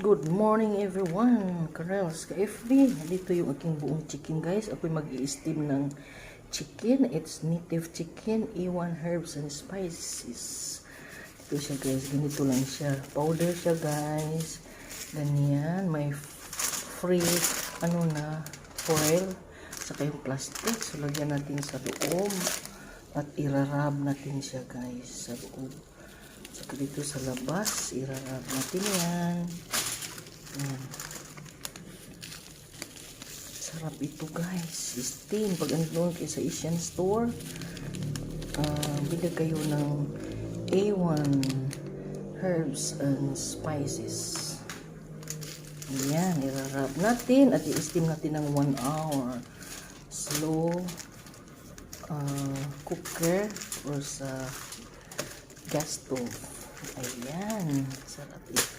Good morning everyone, Karels ka-FB. Dito yung aking buong chicken guys. Ako'y mag-i-steam ng chicken. It's native chicken, A1 herbs and spices. Dito siya guys, ganito lang siya. Powder siya guys. Ganyan, may free foil. Saka yung plastic. So lagyan natin sa loob. At irarab natin siya guys sa loob. Saka dito sa labas, irarab natin yan. Ayan. Sarap ito guys. Steam. Pag andun kayo sa Asian store, bili kayo ng A1 herbs and spices. Ayan. Irarab natin at i-steam natin ng 1 hour. Slow cooker or sa gas stove. Ayan. Sarap ito.